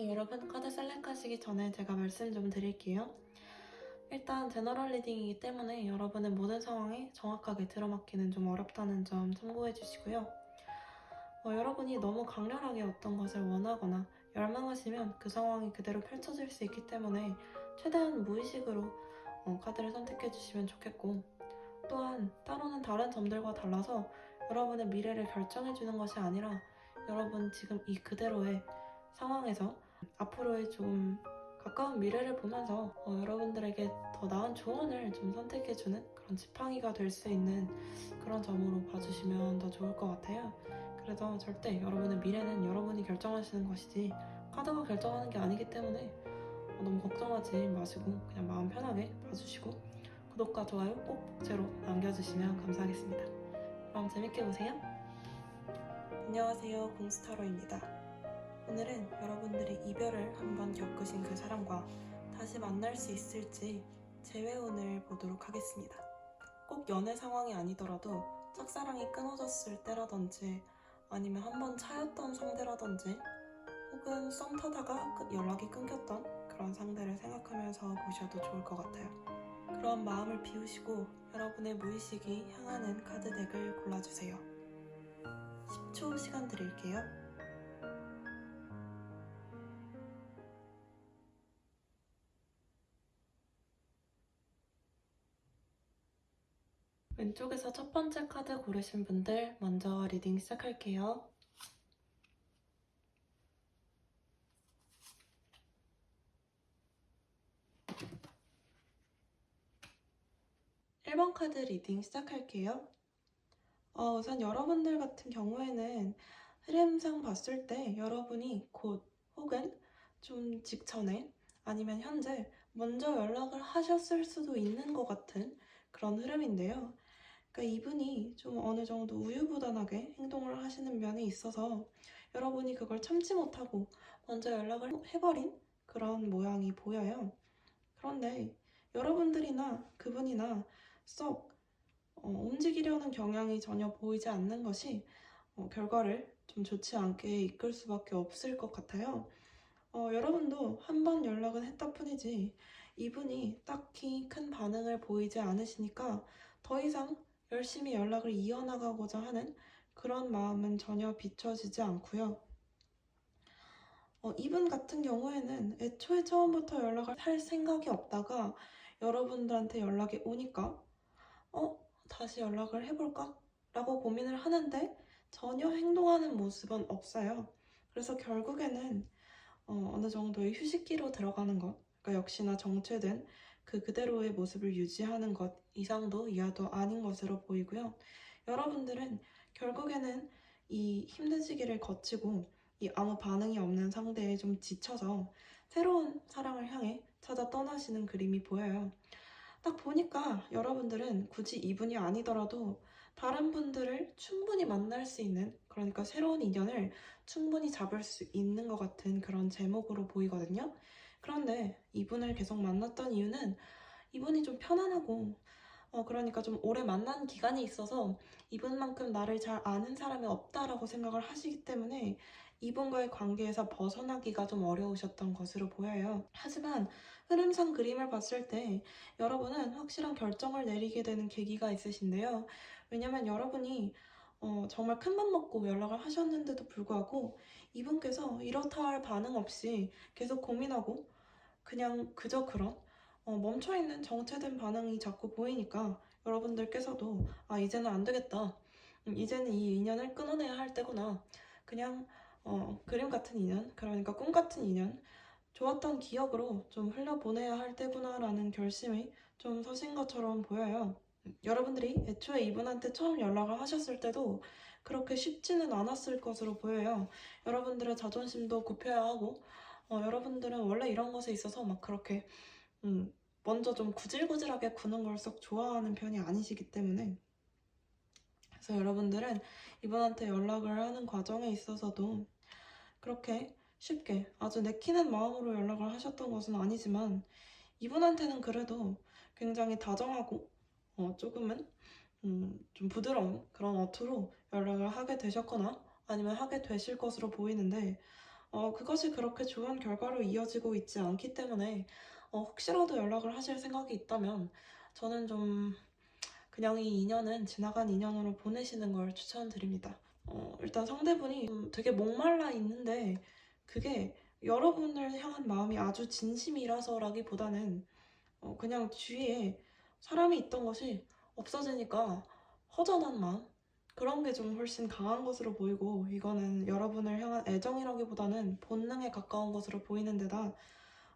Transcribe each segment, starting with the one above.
네, 여러분 카드 셀렉하시기 전에 제가 말씀 좀 드릴게요. 일단 제너럴 리딩이기 때문에 여러분의 모든 상황에 정확하게 들어맞기는 좀 어렵다는 점 참고해 주시고요. 여러분이 너무 강렬하게 어떤 것을 원하거나 열망하시면 그 상황이 그대로 펼쳐질 수 있기 때문에 최대한 무의식으로 카드를 선택해 주시면 좋겠고, 또한 따로는 다른 점들과 달라서 여러분의 미래를 결정해 주는 것이 아니라 여러분 지금 이 그대로의 상황에서 앞으로의 좀 가까운 미래를 보면서 여러분들에게 더 나은 조언을 좀 선택해주는 그런 지팡이가 될 수 있는 그런 점으로 봐주시면 더 좋을 것 같아요. 그래서 절대 여러분의 미래는 여러분이 결정하시는 것이지 카드가 결정하는 게 아니기 때문에 너무 걱정하지 마시고 그냥 마음 편하게 봐주시고 구독과 좋아요 꼭 복제로 남겨주시면 감사하겠습니다. 그럼 재밌게 보세요. 안녕하세요, 공스타로입니다. 오늘은 여러분들이 이별을 한번 겪으신 그 사람과 다시 만날 수 있을지 재회운을 보도록 하겠습니다. 꼭 연애 상황이 아니더라도 짝사랑이 끊어졌을 때라든지 아니면 한번 차였던 상대라든지 혹은 썸 타다가 연락이 끊겼던 그런 상대를 생각하면서 보셔도 좋을 것 같아요. 그런 마음을 비우시고 여러분의 무의식이 향하는 카드 덱을 골라주세요. 10초 시간 드릴게요. 왼쪽에서 첫 번째 카드 고르신 분들 먼저 리딩 시작할게요. 1번 카드 리딩 시작할게요. 우선 여러분들 같은 경우에는 흐름상 봤을 때 여러분이 곧 혹은 좀 직전에 아니면 현재 먼저 연락을 하셨을 수도 있는 것 같은 그런 흐름인데요. 그러니까 이분이 좀 어느 정도 우유부단하게 행동을 하시는 면이 있어서 여러분이 그걸 참지 못하고 먼저 연락을 해버린 그런 모양이 보여요. 그런데 여러분들이나 그분이나 썩 움직이려는 경향이 전혀 보이지 않는 것이 결과를 좀 좋지 않게 이끌 수밖에 없을 것 같아요. 여러분도 한 번 연락은 했다 뿐이지 이분이 딱히 큰 반응을 보이지 않으시니까 더 이상 열심히 연락을 이어나가고자 하는 그런 마음은 전혀 비춰지지 않고요. 이분 같은 경우에는 애초에 처음부터 연락을 할 생각이 없다가 여러분들한테 연락이 오니까 다시 연락을 해볼까? 라고 고민을 하는데 전혀 행동하는 모습은 없어요. 그래서 결국에는 어느 정도의 휴식기로 들어가는 것, 그러니까 역시나 정체된 그대로의 모습을 유지하는 것 이상도 이하도 아닌 것으로 보이고요. 여러분들은 결국에는 이 힘든 시기를 거치고 이 아무 반응이 없는 상대에 좀 지쳐서 새로운 사랑을 향해 찾아 떠나시는 그림이 보여요. 딱 보니까 여러분들은 굳이 이분이 아니더라도 다른 분들을 충분히 만날 수 있는, 그러니까 새로운 인연을 충분히 잡을 수 있는 것 같은 그런 제목으로 보이거든요. 그런데 이분을 계속 만났던 이유는 이분이 좀 편안하고 그러니까 좀 오래 만난 기간이 있어서 이분만큼 나를 잘 아는 사람이 없다라고 생각을 하시기 때문에 이분과의 관계에서 벗어나기가 좀 어려우셨던 것으로 보여요. 하지만 흐름상 그림을 봤을 때 여러분은 확실한 결정을 내리게 되는 계기가 있으신데요. 왜냐면 여러분이 정말 큰 맘 먹고 연락을 하셨는데도 불구하고 이분께서 이렇다 할 반응 없이 계속 고민하고 그냥 그저 그런 멈춰있는 정체된 반응이 자꾸 보이니까 여러분들께서도 아 이제는 안 되겠다. 이제는 이 인연을 끊어내야 할 때구나. 그냥 그림 같은 인연, 그러니까 꿈 같은 인연, 좋았던 기억으로 좀 흘려보내야 할 때구나라는 결심이 좀 서신 것처럼 보여요. 여러분들이 애초에 이분한테 처음 연락을 하셨을 때도 그렇게 쉽지는 않았을 것으로 보여요. 여러분들의 자존심도 굽혀야 하고, 여러분들은 원래 이런 것에 있어서 막 그렇게 먼저 좀 구질구질하게 구는 걸 썩 좋아하는 편이 아니시기 때문에 그래서 여러분들은 이분한테 연락을 하는 과정에 있어서도 그렇게 쉽게 아주 내키는 마음으로 연락을 하셨던 것은 아니지만 이분한테는 그래도 굉장히 다정하고 조금은 좀 부드러운 그런 어투로 연락을 하게 되셨거나 아니면 하게 되실 것으로 보이는데 그것이 그렇게 좋은 결과로 이어지고 있지 않기 때문에 혹시라도 연락을 하실 생각이 있다면 저는 좀 그냥 이 인연은 지나간 인연으로 보내시는 걸 추천드립니다. 일단 상대분이 좀 되게 목말라 있는데 그게 여러분을 향한 마음이 아주 진심이라서라기보다는 그냥 주위에 사람이 있던 것이 없어지니까 허전한 마음? 그런 게 좀 훨씬 강한 것으로 보이고 이거는 여러분을 향한 애정이라기보다는 본능에 가까운 것으로 보이는 데다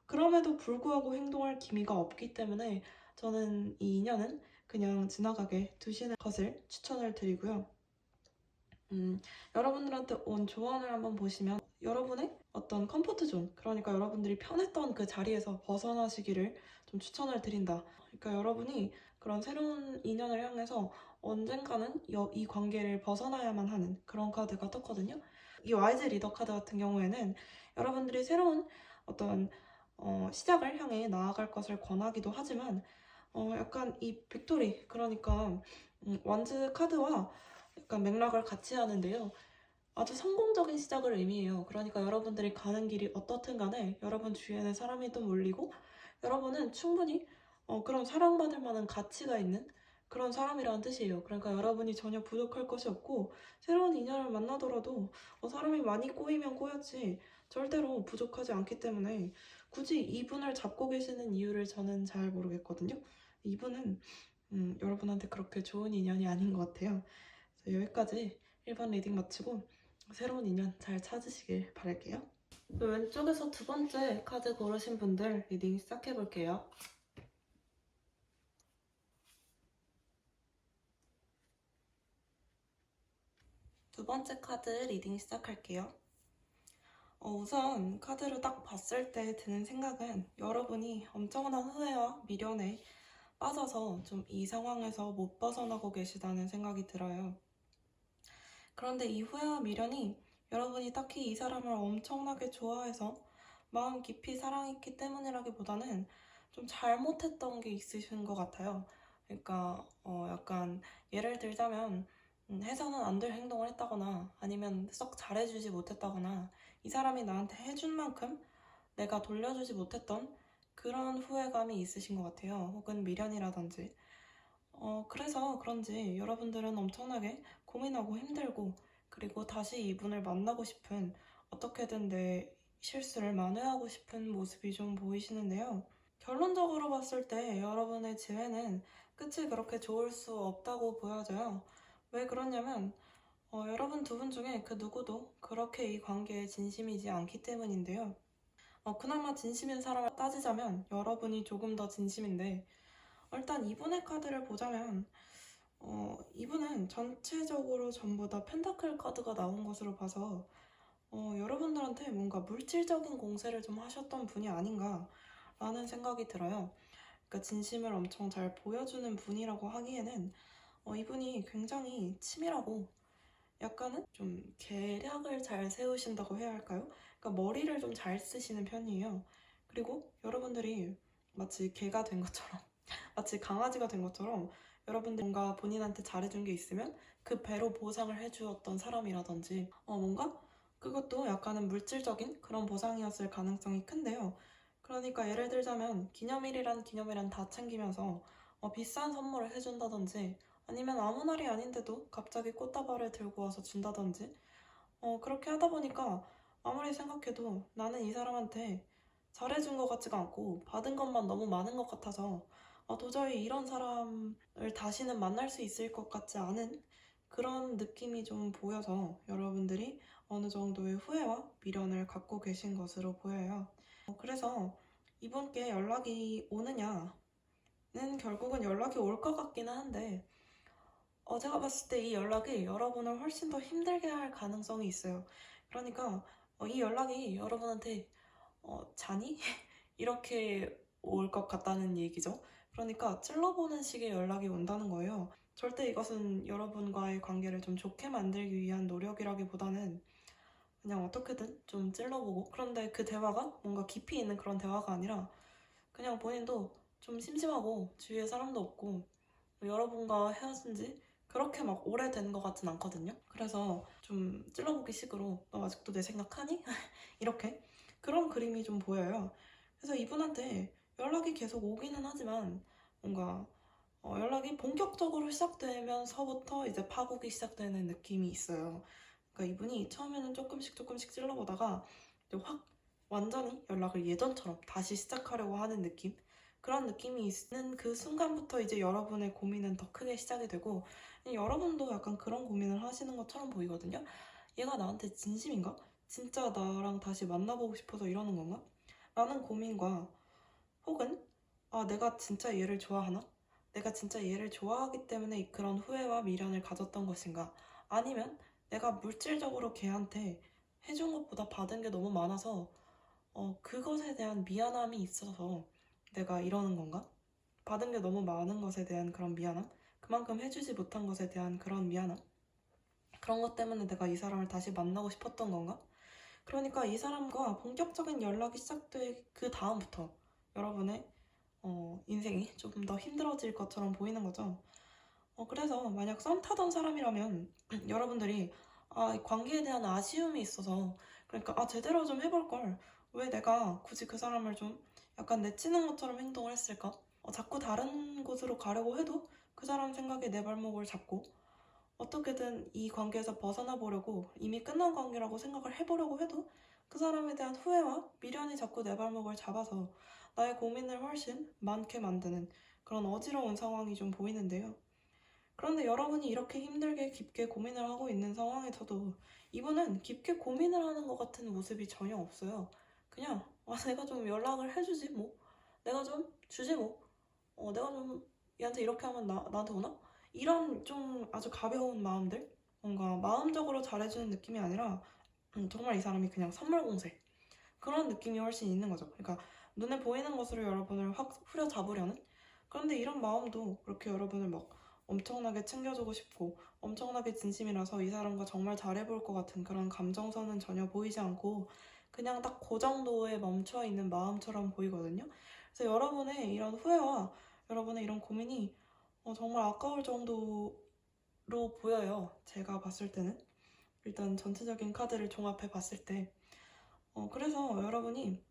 그럼에도 불구하고 행동할 기미가 없기 때문에 저는 이 인연은 그냥 지나가게 두시는 것을 추천을 드리고요. 여러분들한테 온 조언을 한번 보시면 여러분의 어떤 컴포트 존, 그러니까 여러분들이 편했던 그 자리에서 벗어나시기를 좀 추천을 드린다. 그러니까 여러분이 그런 새로운 인연을 향해서 언젠가는 이 관계를 벗어나야만 하는 그런 카드가 떴거든요. 이 YG 리더 카드 같은 경우에는 여러분들이 새로운 어떤 시작을 향해 나아갈 것을 권하기도 하지만 약간 이 빅토리, 그러니까 완즈 카드와 약간 맥락을 같이 하는데요. 아주 성공적인 시작을 의미해요. 그러니까 여러분들이 가는 길이 어떻든 간에 여러분 주위에는 사람이 또 몰리고 여러분은 충분히 그런 사랑받을 만한 가치가 있는 그런 사람이라는 뜻이에요. 그러니까 여러분이 전혀 부족할 것이 없고 새로운 인연을 만나더라도 사람이 많이 꼬이면 꼬였지 절대로 부족하지 않기 때문에 굳이 이분을 잡고 계시는 이유를 저는 잘 모르겠거든요. 이분은 여러분한테 그렇게 좋은 인연이 아닌 것 같아요. 그래서 여기까지 1번 리딩 마치고 새로운 인연 잘 찾으시길 바랄게요. 왼쪽에서 두 번째 카드 고르신 분들 리딩 시작해볼게요. 두 번째 카드 리딩 시작할게요. 우선 카드를 딱 봤을 때 드는 생각은 여러분이 엄청난 후회와 미련에 빠져서 좀 이 상황에서 못 벗어나고 계시다는 생각이 들어요. 그런데 이 후회와 미련이 여러분이 딱히 이 사람을 엄청나게 좋아해서 마음 깊이 사랑했기 때문이라기보다는 좀 잘못했던 게 있으신 것 같아요. 그러니까 약간 예를 들자면 해서는 안 될 행동을 했다거나 아니면 썩 잘해주지 못했다거나 이 사람이 나한테 해준 만큼 내가 돌려주지 못했던 그런 후회감이 있으신 것 같아요. 혹은 미련이라든지. 그래서 그런지 여러분들은 엄청나게 고민하고 힘들고 그리고 다시 이분을 만나고 싶은 어떻게든 내 실수를 만회하고 싶은 모습이 좀 보이시는데요. 결론적으로 봤을 때 여러분의 지회는 끝이 그렇게 좋을 수 없다고 보여져요. 왜 그러냐면 여러분 두 분 중에 그 누구도 그렇게 이 관계에 진심이지 않기 때문인데요. 그나마 진심인 사람을 따지자면 여러분이 조금 더 진심인데 일단 이분의 카드를 보자면 이분은 전체적으로 전부 다 펜타클 카드가 나온 것으로 봐서 여러분들한테 뭔가 물질적인 공세를 좀 하셨던 분이 아닌가 라는 생각이 들어요. 그러니까 진심을 엄청 잘 보여주는 분이라고 하기에는 이분이 굉장히 치밀하고 약간은 좀 계략을 잘 세우신다고 해야 할까요? 그러니까 머리를 좀 잘 쓰시는 편이에요. 그리고 여러분들이 마치 개가 된 것처럼 마치 강아지가 된 것처럼 여러분들 뭔가 본인한테 잘해준 게 있으면 그 배로 보상을 해주었던 사람이라든지 뭔가 그것도 약간은 물질적인 그런 보상이었을 가능성이 큰데요. 그러니까 예를 들자면 기념일이란 다 챙기면서 비싼 선물을 해준다든지 아니면 아무 날이 아닌데도 갑자기 꽃다발을 들고 와서 준다든지 그렇게 하다 보니까 아무리 생각해도 나는 이 사람한테 잘해준 것 같지가 않고 받은 것만 너무 많은 것 같아서 도저히 이런 사람을 다시는 만날 수 있을 것 같지 않은 그런 느낌이 좀 보여서 여러분들이 어느 정도의 후회와 미련을 갖고 계신 것으로 보여요. 그래서 이분께 연락이 오느냐는 결국은 연락이 올 것 같기는 한데 제가 봤을 때 이 연락이 여러분을 훨씬 더 힘들게 할 가능성이 있어요. 그러니까 이 연락이 여러분한테 자니? 이렇게 올 것 같다는 얘기죠. 그러니까 찔러보는 식의 연락이 온다는 거예요. 절대 이것은 여러분과의 관계를 좀 좋게 만들기 위한 노력이라기보다는 그냥 어떻게든 좀 찔러보고, 그런데 그 대화가 뭔가 깊이 있는 그런 대화가 아니라 그냥 본인도 좀 심심하고 주위에 사람도 없고 여러분과 헤어진 지 그렇게 막 오래된 것 같진 않거든요. 그래서 좀 찔러보기 식으로 너 아직도 내 생각하니? 이렇게 그런 그림이 좀 보여요. 그래서 이분한테 연락이 계속 오기는 하지만 뭔가 연락이 본격적으로 시작되면서부터 이제 파국이 시작되는 느낌이 있어요. 그러니까 이분이 처음에는 조금씩 찔러보다가 이제 확 완전히 연락을 예전처럼 다시 시작하려고 하는 느낌? 그런 느낌이 있는 그 순간부터 이제 여러분의 고민은 더 크게 시작이 되고 여러분도 약간 그런 고민을 하시는 것처럼 보이거든요. 얘가 나한테 진심인가? 진짜 나랑 다시 만나보고 싶어서 이러는 건가? 라는 고민과 혹은 내가 진짜 얘를 좋아하나? 내가 진짜 얘를 좋아하기 때문에 그런 후회와 미련을 가졌던 것인가? 아니면 내가 물질적으로 걔한테 해준 것보다 받은 게 너무 많아서 그것에 대한 미안함이 있어서 내가 이러는 건가? 받은 게 너무 많은 것에 대한 그런 미안함? 그만큼 해주지 못한 것에 대한 그런 미안함? 그런 것 때문에 내가 이 사람을 다시 만나고 싶었던 건가? 그러니까 이 사람과 본격적인 연락이 시작될 그 다음부터 여러분의 인생이 조금 더 힘들어질 것처럼 보이는 거죠. 그래서 만약 썸 타던 사람이라면 여러분들이 이 관계에 대한 아쉬움이 있어서 그러니까 제대로 좀 해볼 걸 왜 내가 굳이 그 사람을 좀 약간 내치는 것처럼 행동을 했을까? 자꾸 다른 곳으로 가려고 해도 그 사람 생각에 내 발목을 잡고 어떻게든 이 관계에서 벗어나 보려고 이미 끝난 관계라고 생각을 해보려고 해도 그 사람에 대한 후회와 미련이 자꾸 내 발목을 잡아서 나의 고민을 훨씬 많게 만드는 그런 어지러운 상황이 좀 보이는데요. 그런데 여러분이 이렇게 힘들게 깊게 고민을 하고 있는 상황에서도 이분은 깊게 고민을 하는 것 같은 모습이 전혀 없어요. 그냥 내가 좀 연락을 해주지 뭐, 내가 좀 주지 뭐, 내가 좀 얘한테 이렇게 하면 나한테 오나? 이런 좀 아주 가벼운 마음들, 뭔가 마음적으로 잘해주는 느낌이 아니라 정말 이 사람이 그냥 선물 공세 그런 느낌이 훨씬 있는 거죠. 그러니까 눈에 보이는 것으로 여러분을 확 후려잡으려는. 그런데 이런 마음도 그렇게 여러분을 막 엄청나게 챙겨주고 싶고 엄청나게 진심이라서 이 사람과 정말 잘해볼 것 같은 그런 감정선은 전혀 보이지 않고 그냥 딱 그 정도에 멈춰 있는 마음처럼 보이거든요. 그래서 여러분의 이런 후회와 여러분의 이런 고민이 정말 아까울 정도로 보여요. 제가 봤을 때는. 일단 전체적인 카드를 종합해 봤을 때. 그래서 여러분이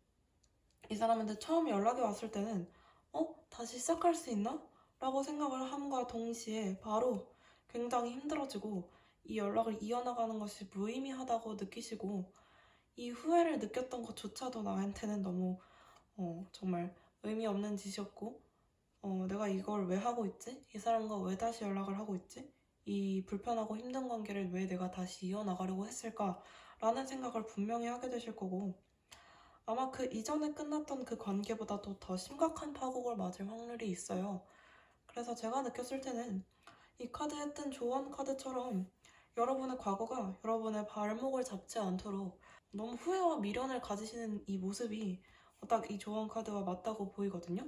이 사람한테 처음 연락이 왔을 때는 다시 시작할 수 있나? 라고 생각을 함과 동시에 바로 굉장히 힘들어지고 이 연락을 이어나가는 것이 무의미하다고 느끼시고 이 후회를 느꼈던 것조차도 나한테는 너무 정말 의미 없는 짓이었고 내가 이걸 왜 하고 있지? 이 사람과 왜 다시 연락을 하고 있지? 이 불편하고 힘든 관계를 왜 내가 다시 이어나가려고 했을까? 라는 생각을 분명히 하게 되실 거고 아마 그 이전에 끝났던 그 관계보다도 더 심각한 파국을 맞을 확률이 있어요. 그래서 제가 느꼈을 때는 이 카드에 뜬 조언 카드처럼 여러분의 과거가 여러분의 발목을 잡지 않도록 너무 후회와 미련을 가지시는 이 모습이 딱 이 조언 카드와 맞다고 보이거든요.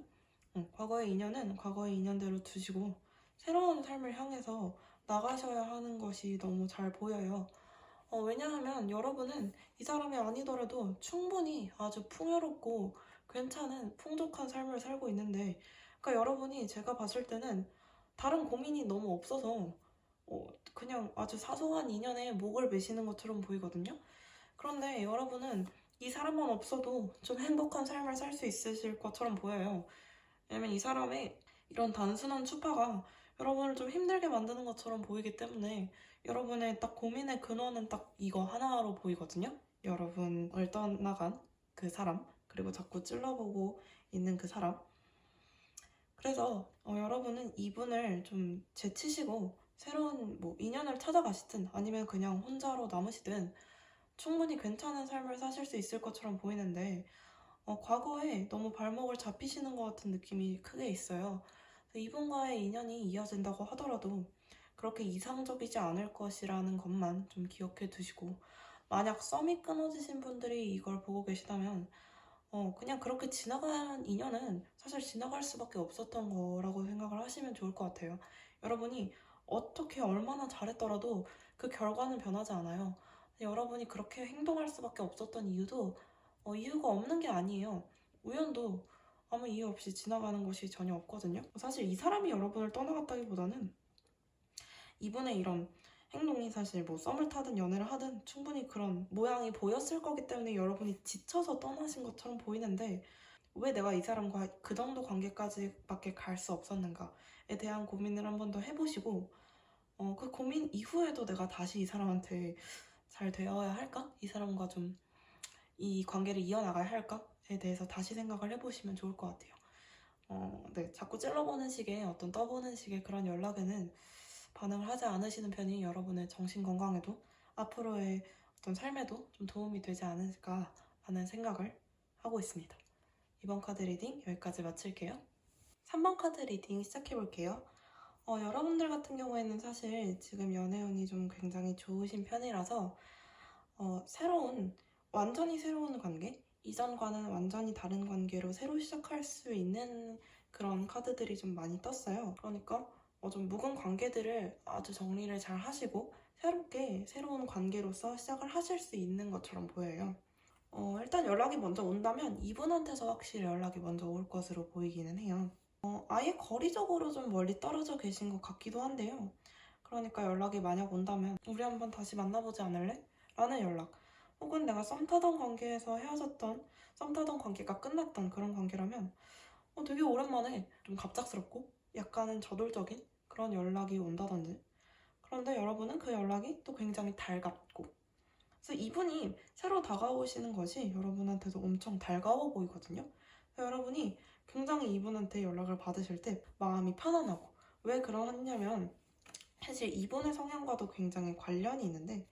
과거의 인연은 과거의 인연대로 두시고 새로운 삶을 향해서 나가셔야 하는 것이 너무 잘 보여요. 왜냐하면 여러분은 이 사람이 아니더라도 충분히 아주 풍요롭고 괜찮은 풍족한 삶을 살고 있는데 그러니까 여러분이 제가 봤을 때는 다른 고민이 너무 없어서 그냥 아주 사소한 인연에 목을 매시는 것처럼 보이거든요. 그런데 여러분은 이 사람만 없어도 좀 행복한 삶을 살 수 있으실 것처럼 보여요. 왜냐면 이 사람의 이런 단순한 추파가 여러분을 좀 힘들게 만드는 것처럼 보이기 때문에 여러분의 딱 고민의 근원은 딱 이거 하나로 보이거든요. 여러분을 떠나간 그 사람, 그리고 자꾸 찔러보고 있는 그 사람. 그래서 여러분은 이분을 좀 제치시고 새로운 뭐 인연을 찾아가시든 아니면 그냥 혼자로 남으시든 충분히 괜찮은 삶을 사실 수 있을 것처럼 보이는데 과거에 너무 발목을 잡히시는 것 같은 느낌이 크게 있어요. 이분과의 인연이 이어진다고 하더라도 그렇게 이상적이지 않을 것이라는 것만 좀 기억해 두시고, 만약 썸이 끊어지신 분들이 이걸 보고 계시다면 그냥 그렇게 지나간 인연은 사실 지나갈 수밖에 없었던 거라고 생각을 하시면 좋을 것 같아요. 여러분이 어떻게 얼마나 잘했더라도 그 결과는 변하지 않아요. 여러분이 그렇게 행동할 수밖에 없었던 이유도 이유가 없는 게 아니에요. 우연도 아무 이유 없이 지나가는 것이 전혀 없거든요. 사실 이 사람이 여러분을 떠나갔다기보다는 이분의 이런 행동이 사실 뭐 썸을 타든 연애를 하든 충분히 그런 모양이 보였을 거기 때문에 여러분이 지쳐서 떠나신 것처럼 보이는데, 왜 내가 이 사람과 그 정도 관계까지밖에 갈 수 없었는가에 대한 고민을 한 번 더 해보시고, 그 고민 이후에도 내가 다시 이 사람한테 잘 되어야 할까? 이 사람과 좀 이 관계를 이어나가야 할까?에 대해서 다시 생각을 해보시면 좋을 것 같아요. 네, 자꾸 찔러보는 식의 어떤 떠보는 식의 그런 연락에는 반응을 하지 않으시는 편이 여러분의 정신 건강에도 앞으로의 어떤 삶에도 좀 도움이 되지 않을까 하는 생각을 하고 있습니다. 이번 카드 리딩 여기까지 마칠게요. 3번 카드 리딩 시작해볼게요. 여러분들 같은 경우에는 사실 지금 연애운이 좀 굉장히 좋으신 편이라서 완전히 새로운 관계? 이전과는 완전히 다른 관계로 새로 시작할 수 있는 그런 카드들이 좀 많이 떴어요. 그러니까 좀 묵은 관계들을 아주 정리를 잘 하시고 새롭게 새로운 관계로서 시작을 하실 수 있는 것처럼 보여요. 일단 연락이 먼저 온다면 이분한테서 확실히 연락이 먼저 올 것으로 보이기는 해요. 아예 거리적으로 좀 멀리 떨어져 계신 것 같기도 한데요. 그러니까 연락이 만약 온다면 우리 한번 다시 만나보지 않을래? 라는 연락. 혹은 내가 썸 타던 관계에서 헤어졌던, 썸 타던 관계가 끝났던 그런 관계라면 되게 오랜만에 좀 갑작스럽고 약간은 저돌적인 그런 연락이 온다든지. 그런데 여러분은 그 연락이 또 굉장히 달갑고, 그래서 이분이 새로 다가오시는 것이 여러분한테도 엄청 달가워 보이거든요. 여러분이 굉장히 이분한테 연락을 받으실 때 마음이 편안하고, 왜 그러냐면 사실 이분의 성향과도 굉장히 관련이 있는데,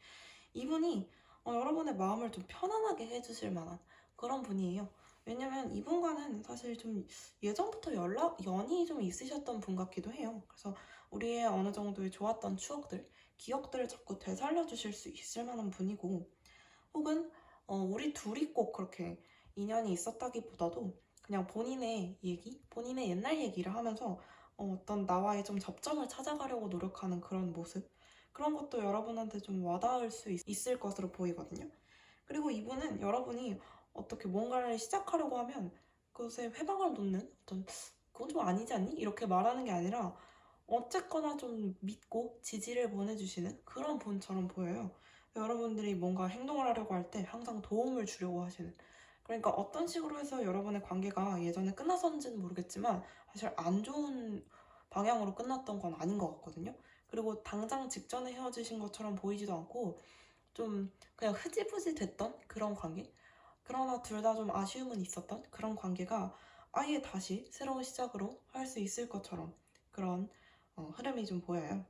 이분이 여러분의 마음을 좀 편안하게 해주실 만한 그런 분이에요. 왜냐면 이분과는 사실 좀 예전부터 연이 좀 있으셨던 분 같기도 해요. 그래서 우리의 어느 정도의 좋았던 추억들, 기억들을 자꾸 되살려 주실 수 있을 만한 분이고, 혹은 우리 둘이 꼭 그렇게 인연이 있었다기보다도 그냥 본인의 얘기, 본인의 옛날 얘기를 하면서 어떤 나와의 좀 접점을 찾아가려고 노력하는 그런 모습, 그런 것도 여러분한테 좀 와닿을 수 있을 것으로 보이거든요. 그리고 이분은 여러분이 어떻게 뭔가를 시작하려고 하면 그것에 회방을 놓는 어떤, 그건 좀 아니지 않니? 이렇게 말하는 게 아니라 어쨌거나 좀 믿고 지지를 보내주시는 그런 분처럼 보여요. 여러분들이 뭔가 행동을 하려고 할 때 항상 도움을 주려고 하시는, 그러니까 어떤 식으로 해서 여러분의 관계가 예전에 끝났었는지는 모르겠지만 사실 안 좋은 방향으로 끝났던 건 아닌 것 같거든요. 그리고 당장 직전에 헤어지신 것처럼 보이지도 않고 좀 그냥 흐지부지 됐던 그런 관계? 그러나 둘 다 좀 아쉬움은 있었던 그런 관계가 아예 다시 새로운 시작으로 할 수 있을 것처럼 그런 흐름이 좀 보여요.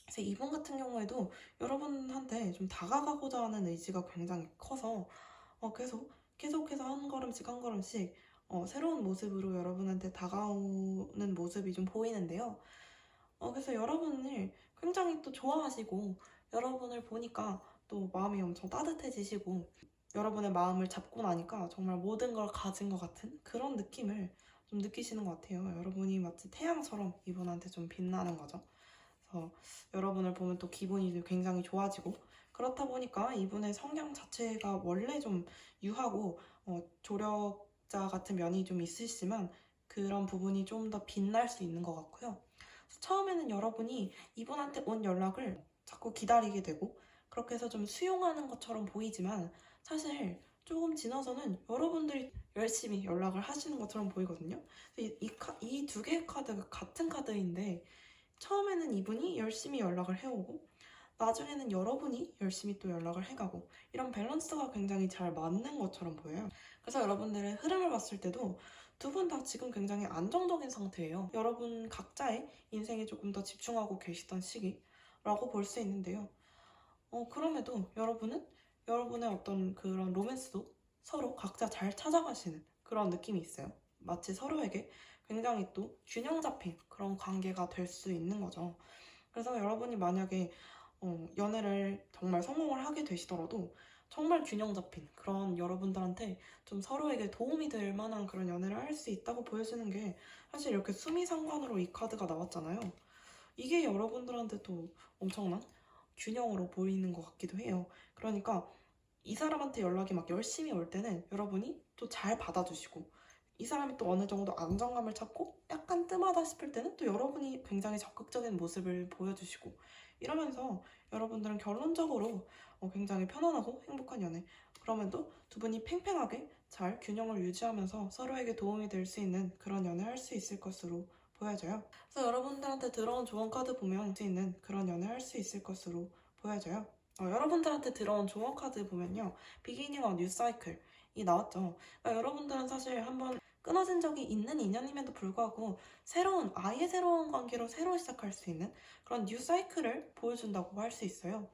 그래서 이분 같은 경우에도 여러분한테 좀 다가가고자 하는 의지가 굉장히 커서 계속해서 한 걸음씩 한 걸음씩 새로운 모습으로 여러분한테 다가오는 모습이 좀 보이는데요. 그래서 여러분을 굉장히 또 좋아하시고, 여러분을 보니까 또 마음이 엄청 따뜻해지시고, 여러분의 마음을 잡고 나니까 정말 모든 걸 가진 것 같은 그런 느낌을 좀 느끼시는 것 같아요. 여러분이 마치 태양처럼 이분한테 좀 빛나는 거죠. 그래서 여러분을 보면 또 기분이 굉장히 좋아지고, 그렇다 보니까 이분의 성향 자체가 원래 좀 유하고 조력자 같은 면이 좀 있으시지만 그런 부분이 좀 더 빛날 수 있는 것 같고요. 처음에는 여러분이 이분한테 온 연락을 자꾸 기다리게 되고 그렇게 해서 좀 수용하는 것처럼 보이지만 사실 조금 지나서는 여러분들이 열심히 연락을 하시는 것처럼 보이거든요. 이 두 개의 카드가 같은 카드인데 처음에는 이분이 열심히 연락을 해오고 나중에는 여러분이 열심히 또 연락을 해가고 이런 밸런스가 굉장히 잘 맞는 것처럼 보여요. 그래서 여러분들의 흐름을 봤을 때도 두 분 다 지금 굉장히 안정적인 상태예요. 여러분 각자의 인생에 조금 더 집중하고 계시던 시기라고 볼 수 있는데요. 그럼에도 여러분은 여러분의 어떤 그런 로맨스도 서로 각자 잘 찾아가시는 그런 느낌이 있어요. 마치 서로에게 굉장히 또 균형 잡힌 그런 관계가 될 수 있는 거죠. 그래서 여러분이 만약에 연애를 정말 성공을 하게 되시더라도 정말 균형 잡힌 그런 여러분들한테 좀 서로에게 도움이 될 만한 그런 연애를 할 수 있다고 보여지는 게 사실 이렇게 수미상관으로 이 카드가 나왔잖아요. 이게 여러분들한테도 엄청난 균형으로 보이는 것 같기도 해요. 그러니까 이 사람한테 연락이 막 열심히 올 때는 여러분이 또 잘 받아주시고 이 사람이 또 어느 정도 안정감을 찾고 약간 뜸하다 싶을 때는 또 여러분이 굉장히 적극적인 모습을 보여주시고 이러면서 여러분들은 결론적으로 굉장히 편안하고 행복한 연애 그러면도 두 분이 팽팽하게 잘 균형을 유지하면서 서로에게 도움이 될 수 있는 그런 연애 할 수 있을 것으로 보여져요. 그래서 여러분들한테 들어온 조언 카드 보면 할 수 있는 그런 연애 할 수 있을 것으로 보여져요. 여러분들한테 들어온 조언 카드 보면요. 비기닝 어 뉴 사이클이 나왔죠. 그러니까 여러분들은 사실 한번 끊어진 적이 있는 인연임에도 불구하고 아예 새로운 관계로 새로 시작할 수 있는 그런 뉴 사이클을 보여준다고 할 수 있어요.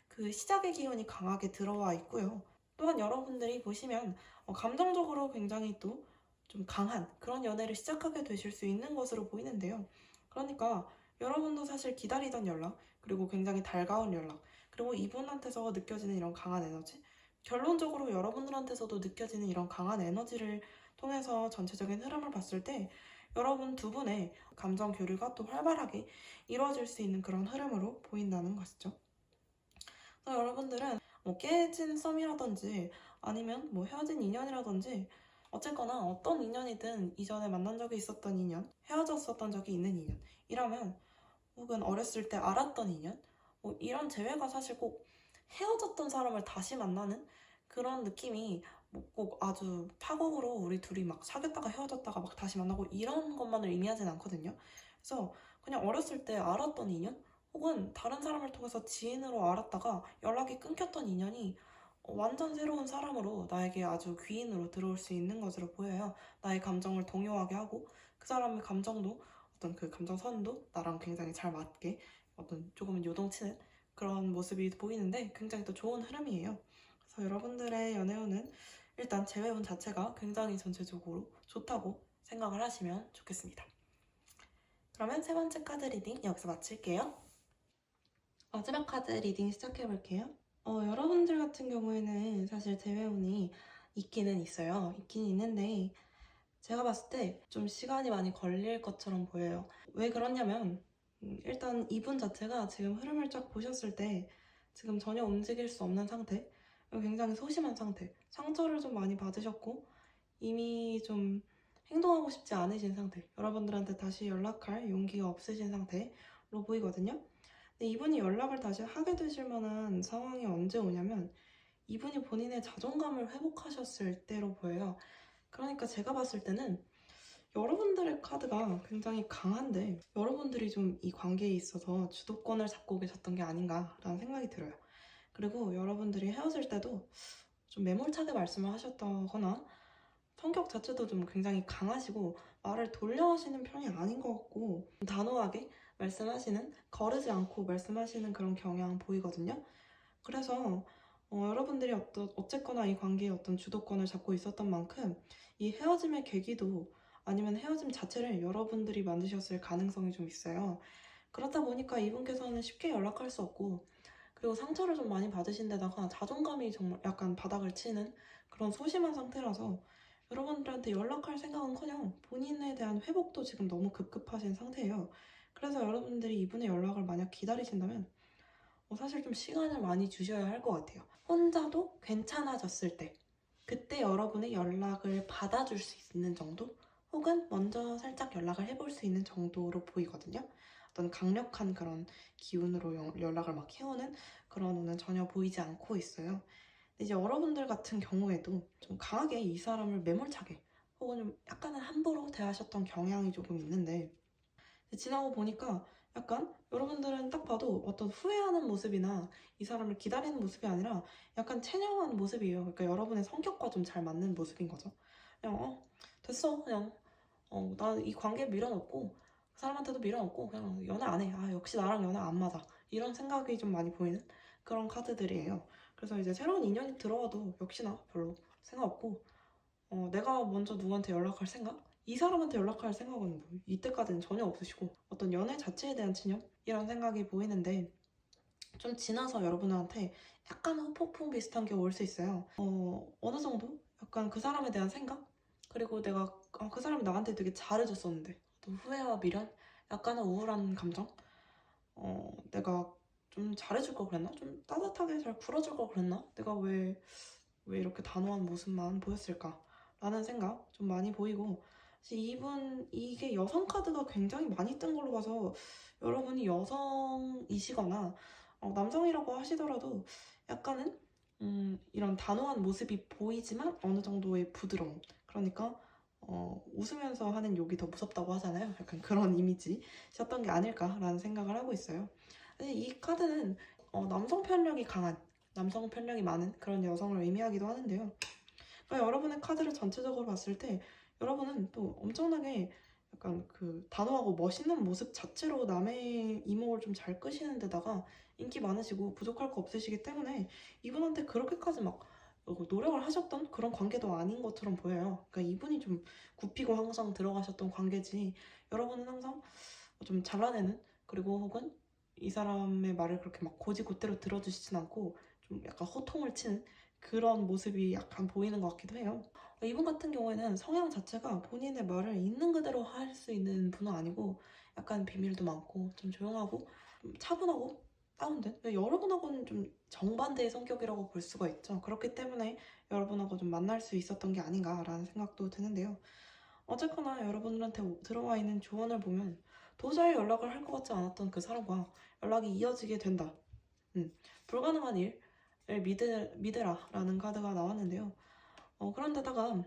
그 시작의 기운이 강하게 들어와 있고요. 또한 여러분들이 보시면 감정적으로 굉장히 또 좀 강한 그런 연애를 시작하게 되실 수 있는 것으로 보이는데요. 그러니까 여러분도 사실 기다리던 연락, 그리고 굉장히 달가운 연락, 그리고 이분한테서 느껴지는 이런 강한 에너지, 결론적으로 여러분들한테서도 느껴지는 이런 강한 에너지를 통해서 전체적인 흐름을 봤을 때 여러분 두 분의 감정 교류가 또 활발하게 이루어질 수 있는 그런 흐름으로 보인다는 것이죠. 그래서 여러분들은 뭐 깨진 썸이라든지 아니면 뭐 헤어진 인연이라든지 어쨌거나 어떤 인연이든 이전에 만난 적이 있었던 인연, 헤어졌었던 적이 있는 인연이라면 혹은 어렸을 때 알았던 인연 뭐 이런 재회가 사실 꼭 헤어졌던 사람을 다시 만나는 그런 느낌이 뭐 꼭 아주 파국으로 우리 둘이 막 사귀었다가 헤어졌다가 막 다시 만나고 이런 것만을 의미하진 않거든요. 그래서 그냥 어렸을 때 알았던 인연 혹은 다른 사람을 통해서 지인으로 알았다가 연락이 끊겼던 인연이 완전 새로운 사람으로 나에게 아주 귀인으로 들어올 수 있는 것으로 보여요. 나의 감정을 동요하게 하고 그 사람의 감정도 어떤 그 감정선도 나랑 굉장히 잘 맞게 어떤 조금은 요동치는 그런 모습이 보이는데 굉장히 또 좋은 흐름이에요. 그래서 여러분들의 연애운은 일단 재회운 자체가 굉장히 전체적으로 좋다고 생각을 하시면 좋겠습니다. 그러면 세 번째 카드 리딩 여기서 마칠게요. 마지막 카드 리딩 시작해볼게요. 여러분들 같은 경우에는 사실 재회운이 있기는 있어요. 있긴 있는데 제가 봤을 때 좀 시간이 많이 걸릴 것처럼 보여요. 왜 그러냐면 일단 이분 자체가 지금 흐름을 쫙 보셨을 때 지금 전혀 움직일 수 없는 상태, 굉장히 소심한 상태, 상처를 좀 많이 받으셨고 이미 좀 행동하고 싶지 않으신 상태, 여러분들한테 다시 연락할 용기가 없으신 상태로 보이거든요. 근데 이분이 연락을 다시 하게 되실 만한 상황이 언제 오냐면 이분이 본인의 자존감을 회복하셨을 때로 보여요. 그러니까 제가 봤을 때는 여러분들의 카드가 굉장히 강한데 여러분들이 좀 이 관계에 있어서 주도권을 잡고 계셨던 게 아닌가라는 생각이 들어요. 그리고 여러분들이 헤어질 때도 좀 매몰차게 말씀을 하셨다거나 성격 자체도 좀 굉장히 강하시고 말을 돌려 하시는 편이 아닌 것 같고 단호하게 말씀하시는, 거르지 않고 말씀하시는 그런 경향 보이거든요. 그래서 여러분들이 어쨌거나 이 관계에 어떤 주도권을 잡고 있었던 만큼 이 헤어짐의 계기도 아니면 헤어짐 자체를 여러분들이 만드셨을 가능성이 좀 있어요. 그렇다 보니까 이분께서는 쉽게 연락할 수 없고 그리고 상처를 좀 많이 받으신 데다가 자존감이 정말 약간 바닥을 치는 그런 소심한 상태라서 여러분들한테 연락할 생각은커녕 본인에 대한 회복도 지금 너무 급급하신 상태예요. 그래서 여러분들이 이분의 연락을 만약 기다리신다면 사실 좀 시간을 많이 주셔야 할 것 같아요. 혼자도 괜찮아졌을 때 그때 여러분의 연락을 받아줄 수 있는 정도? 혹은 먼저 살짝 연락을 해볼 수 있는 정도로 보이거든요. 어떤 강력한 그런 기운으로 연락을 막 해오는 그런 운은 전혀 보이지 않고 있어요. 근데 이제 여러분들 같은 경우에도 좀 강하게 이 사람을 매몰차게 혹은 좀 약간은 함부로 대하셨던 경향이 조금 있는데, 지나고 보니까 약간 여러분들은 딱 봐도 어떤 후회하는 모습이나 이 사람을 기다리는 모습이 아니라 약간 체념하는 모습이에요. 그러니까 여러분의 성격과 좀 잘 맞는 모습인 거죠. 그냥 됐어, 그냥 나 이 관계 밀어넣고 그 사람한테도 밀어넣고 그냥 연애 안 해. 역시 나랑 연애 안 맞아. 이런 생각이 좀 많이 보이는 그런 카드들이에요. 그래서 이제 새로운 인연이 들어와도 역시나 별로 생각 없고, 내가 먼저 누구한테 연락할 생각? 이 사람한테 연락할 생각은 뭐 이때까지는 전혀 없으시고 어떤 연애 자체에 대한 진영? 이런 생각이 보이는데, 좀 지나서 여러분한테 약간 후폭풍 비슷한 게 올 수 있어요. 어느 정도? 약간 그 사람에 대한 생각? 그리고 내가 그 사람이 나한테 되게 잘해줬었는데 또 후회와 미련? 약간은 우울한 감정? 내가 좀 잘해줄 걸 그랬나? 좀 따뜻하게 잘 풀어줄 걸 그랬나? 내가 왜 이렇게 단호한 모습만 보였을까? 라는 생각 좀 많이 보이고, 사실 이게 여성 카드가 굉장히 많이 뜬 걸로 봐서 여러분이 여성이시거나 남성이라고 하시더라도 약간은 이런 단호한 모습이 보이지만 어느 정도의 부드러움. 그러니까 웃으면서 하는 욕이 더 무섭다고 하잖아요. 약간 그런 이미지셨던 게 아닐까라는 생각을 하고 있어요. 근데 이 카드는 남성 편력이 강한, 남성 편력이 많은 그런 여성을 의미하기도 하는데요. 그러니까 여러분의 카드를 전체적으로 봤을 때 여러분은 또 엄청나게 약간 그 단호하고 멋있는 모습 자체로 남의 이목을 좀 잘 끄시는 데다가 인기 많으시고 부족할 거 없으시기 때문에 이분한테 그렇게까지 막 노력을 하셨던 그런 관계도 아닌 것처럼 보여요. 그러니까 이분이 좀 굽히고 항상 들어가셨던 관계지, 여러분은 항상 좀 잘라내는, 그리고 혹은 이 사람의 말을 그렇게 막 곧이곧대로 들어주시진 않고 좀 약간 호통을 치는 그런 모습이 약간 보이는 것 같기도 해요. 이분 같은 경우에는 성향 자체가 본인의 말을 있는 그대로 할 수 있는 분은 아니고 약간 비밀도 많고 좀 조용하고 좀 차분하고 다운된, 여러분하고는 좀 정반대의 성격이라고 볼 수가 있죠. 그렇기 때문에 여러분하고 좀 만날 수 있었던 게 아닌가라는 생각도 드는데요. 어쨌거나 여러분들한테 들어와 있는 조언을 보면 도저히 연락을 할 것 같지 않았던 그 사람과 연락이 이어지게 된다. 불가능한 일을 믿으라 라는 카드가 나왔는데요. 그런데다가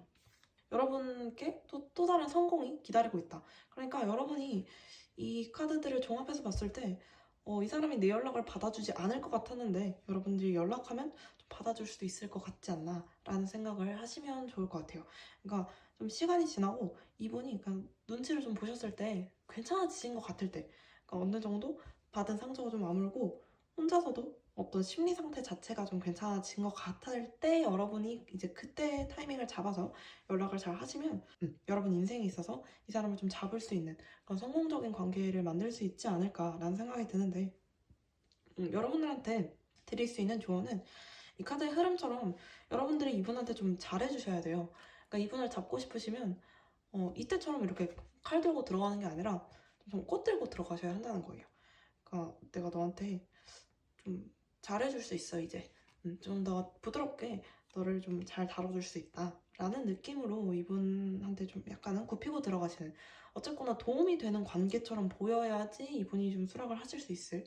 여러분께 또 다른 성공이 기다리고 있다. 그러니까 여러분이 이 카드들을 종합해서 봤을 때 이 사람이 내 연락을 받아주지 않을 것 같았는데 여러분들이 연락하면 좀 받아줄 수도 있을 것 같지 않나 라는 생각을 하시면 좋을 것 같아요. 그러니까 좀 시간이 지나고 이분이 그냥 눈치를 좀 보셨을 때 괜찮아지신 것 같을 때, 그러니까 어느 정도 받은 상처가 좀 아물고 혼자서도 어떤 심리 상태 자체가 좀 괜찮아진 것 같을 때 여러분이 이제 그때 타이밍을 잡아서 연락을 잘 하시면 여러분 인생에 있어서 이 사람을 좀 잡을 수 있는 그런 성공적인 관계를 만들 수 있지 않을까라는 생각이 드는데, 여러분들한테 드릴 수 있는 조언은 이 카드의 흐름처럼 여러분들이 이분한테 좀 잘해주셔야 돼요. 그러니까 이분을 잡고 싶으시면 이때처럼 이렇게 칼 들고 들어가는 게 아니라 좀 꽃 들고 들어가셔야 한다는 거예요. 그러니까 내가 너한테 좀 잘해줄 수 있어 이제, 좀 더 부드럽게 너를 좀 잘 다뤄줄 수 있다 라는 느낌으로 이분한테 좀 약간은 굽히고 들어가시는, 어쨌거나 도움이 되는 관계처럼 보여야지 이분이 좀 수락을 하실 수 있을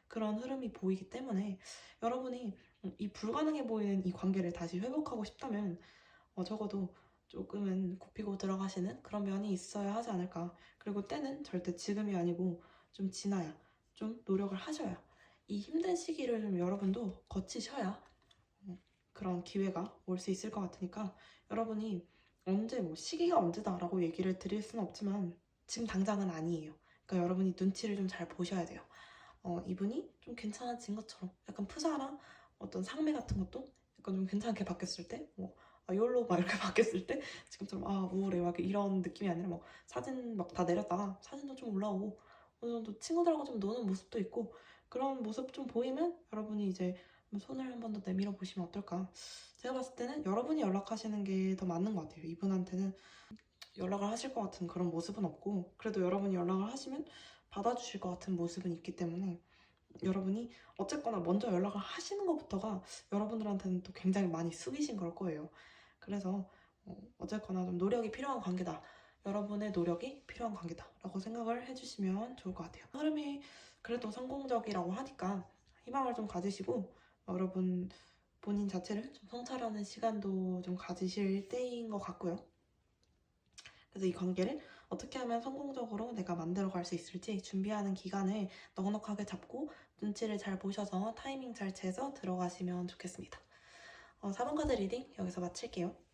그런 흐름이 보이기 때문에, 여러분이 이 불가능해 보이는 이 관계를 다시 회복하고 싶다면 적어도 조금은 굽히고 들어가시는 그런 면이 있어야 하지 않을까. 그리고 때는 절대 지금이 아니고 좀 지나야, 좀 노력을 하셔야, 이 힘든 시기를 좀 여러분도 거치셔야 그런 기회가 올 수 있을 것 같으니까, 여러분이 언제 뭐 시기가 언제다라고 얘기를 드릴 수는 없지만 지금 당장은 아니에요. 그러니까 여러분이 눈치를 좀 잘 보셔야 돼요. 이분이 좀 괜찮아진 것처럼 약간 푸사랑 어떤 상매 같은 것도 약간 좀 괜찮게 바뀌었을 때, 욜로 막 이렇게 바뀌었을 때 지금처럼 우울해 막 이런 느낌이 아니라 뭐 사진 막 다 내렸다가 사진도 좀 올라오고 어느 정도 친구들하고 좀 노는 모습도 있고, 그런 모습 좀 보이면 여러분이 이제 손을 한 번 더 내밀어 보시면 어떨까. 제가 봤을 때는 여러분이 연락하시는 게 더 맞는 것 같아요. 이분한테는 연락을 하실 것 같은 그런 모습은 없고, 그래도 여러분이 연락을 하시면 받아주실 것 같은 모습은 있기 때문에 여러분이 어쨌거나 먼저 연락을 하시는 것부터가 여러분들한테는 또 굉장히 많이 숙이신 걸 거예요. 그래서 어쨌거나 좀 노력이 필요한 관계다 여러분의 노력이 필요한 관계다라고 생각을 해주시면 좋을 것 같아요. 흐름이 그래도 성공적이라고 하니까 희망을 좀 가지시고 여러분 본인 자체를 좀 성찰하는 시간도 좀 가지실 때인 것 같고요. 그래서 이 관계를 어떻게 하면 성공적으로 내가 만들어갈 수 있을지 준비하는 기간을 넉넉하게 잡고 눈치를 잘 보셔서 타이밍 잘 재서 들어가시면 좋겠습니다. 4번 카드 리딩 여기서 마칠게요.